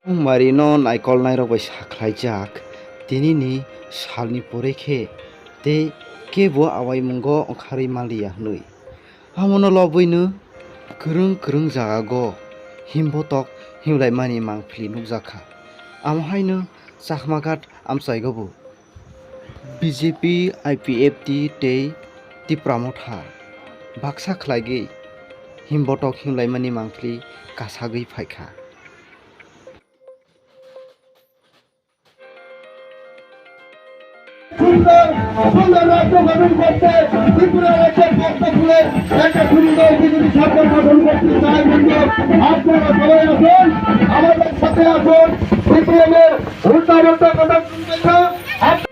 Marino naikol nairok saklaijak tinini salni porekhe tei kebo awai mungo okhari malia hnui amono lobuino kwrung jagago himbotok himlaimani mangpili nukjakha amhaino chakmakat amchaigobo BJP IPFT tei Tipramotha baksa khlaigui himbotok himlaimani mangpili kasagui phaikha সুন্দর রাজ্য গঠন করতে ত্রিপুরা রাজ্যের পক্ষ খুলে একটা সুন্দর BJP সরকার গঠন করতে চাই কিন্তু আপনারা সবাই আসুন আমাদের সাথে আসুন সিপিএমের উল্টাপাল্টা কথা শুনবেন না।